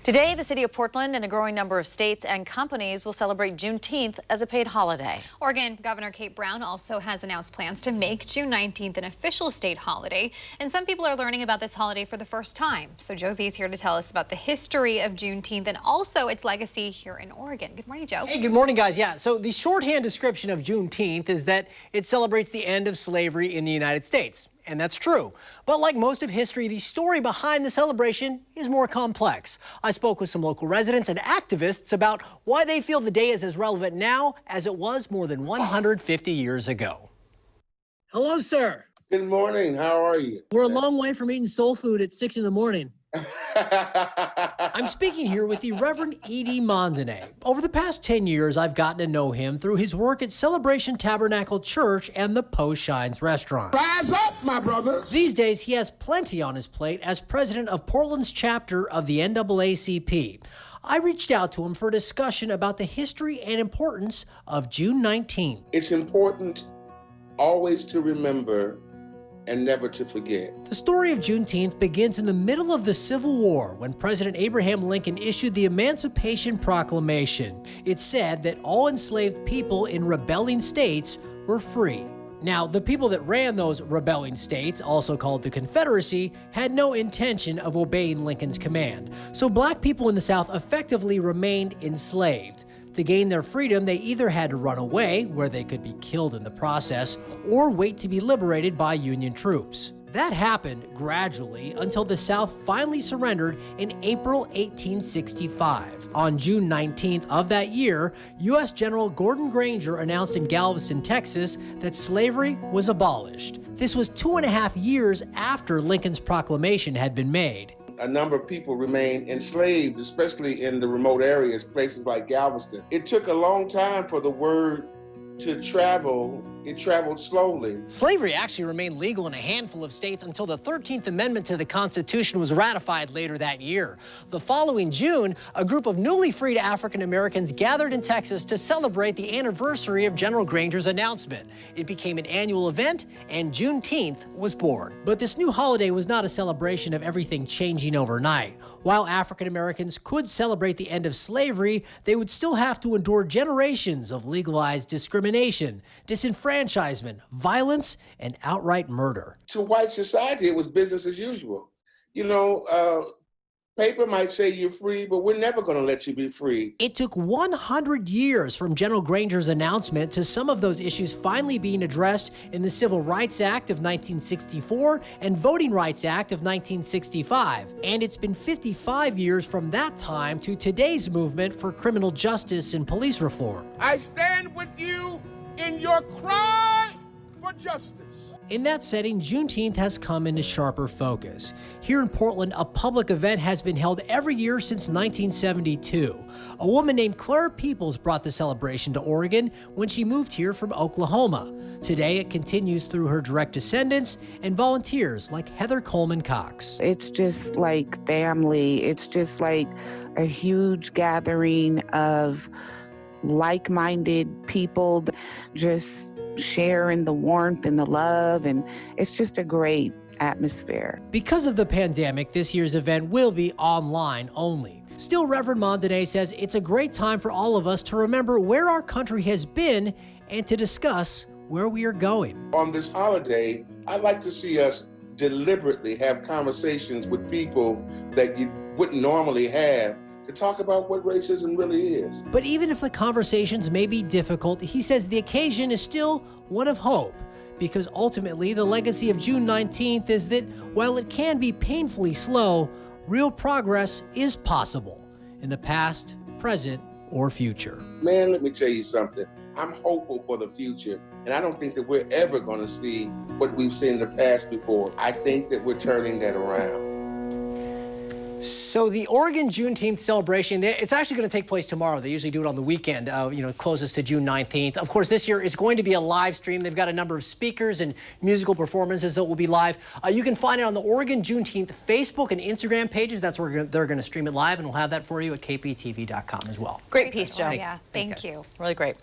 Today, the city of Portland and a growing number of states and companies will celebrate Juneteenth as a paid holiday. Oregon Governor Kate Brown also has announced plans to make June 19th an official state holiday, and some people are learning about this holiday for the first time. So Joe V is here to tell us about the history of Juneteenth and also its legacy here in Oregon. Good morning, Joe. Hey, good morning, guys. Yeah, so the shorthand description of Juneteenth is that it celebrates the end of slavery in the United States. And that's true. But like most of history, the story behind the celebration is more complex. I spoke with some local residents and activists about why they feel the day is as relevant now as it was more than 150 years ago. Hello, sir. Good morning. How are you? We're a long way from eating soul food at 6 in the morning. I'm speaking here with the Reverend E.D. Mondene. Over the past 10 years, I've gotten to know him through his work at Celebration Tabernacle Church and the Post Shines restaurant. Rise up, my brothers. These days, he has plenty on his plate as president of Portland's chapter of the NAACP. I reached out to him for a discussion about the history and importance of June 19th. It's important always to remember and never to forget. The story of Juneteenth begins in the middle of the Civil War when President Abraham Lincoln issued the Emancipation Proclamation. It said that all enslaved people in rebelling states were free. Now, the people that ran those rebelling states, also called the Confederacy, had no intention of obeying Lincoln's command. So black people in the South effectively remained enslaved. To gain their freedom, they either had to run away, where they could be killed in the process, or wait to be liberated by Union troops. That happened gradually until the South finally surrendered in April 1865. On June 19th of that year, U.S. General Gordon Granger announced in Galveston, Texas, that slavery was abolished. This was 2.5 years after Lincoln's proclamation had been made. A number of people remained enslaved, especially in the remote areas, places like Galveston. It took a long time for the word to travel. It traveled slowly. Slavery actually remained legal in a handful of states until the 13th Amendment to the Constitution was ratified later that year. The following June, a group of newly freed African Americans gathered in Texas to celebrate the anniversary of General Granger's announcement. It became an annual event, and Juneteenth was born. But this new holiday was not a celebration of everything changing overnight. While African Americans could celebrate the end of slavery, they would still have to endure generations of legalized discrimination, disenfranchisement, violence, and outright murder. To white society, it was business as usual. You know, paper might say you're free, but we're never going to let you be free. It took 100 years from General Granger's announcement to some of those issues finally being addressed in the Civil Rights Act of 1964 and Voting Rights Act of 1965. And it's been 55 years from that time to today's movement for criminal justice and police reform. I stand with you in your cry for justice. In that setting, Juneteenth has come into sharper focus. Here in Portland, a public event has been held every year since 1972. A woman named Claire Peoples brought the celebration to Oregon when she moved here from Oklahoma. Today, it continues through her direct descendants and volunteers like Heather Coleman Cox. It's just like family. It's just like a huge gathering of like-minded people, just sharing the warmth and the love, and it's just a great atmosphere. Because of the pandemic, this year's event will be online only. Still, Reverend Mondene says it's a great time for all of us to remember where our country has been and to discuss where we are going. On this holiday, I'd like to see us deliberately have conversations with people that you wouldn't normally have, to talk about what racism really is. But even if the conversations may be difficult, he says the occasion is still one of hope, because ultimately the legacy of June 19th is that while it can be painfully slow, real progress is possible in the past, present, or future. Man, let me tell you something. I'm hopeful for the future, and I don't think that we're ever going to see what we've seen in the past before. I think that we're turning that around. So the Oregon Juneteenth celebration, it's actually going to take place tomorrow. They usually do it on the weekend, closes to June 19th. Of course, this year it's going to be a live stream. They've got a number of speakers and musical performances that will be live. You can find it on the Oregon Juneteenth Facebook and Instagram pages. That's where they're going to stream it live, and we'll have that for you at kptv.com as well. Great piece, Joe. Yeah, thank you. Really great.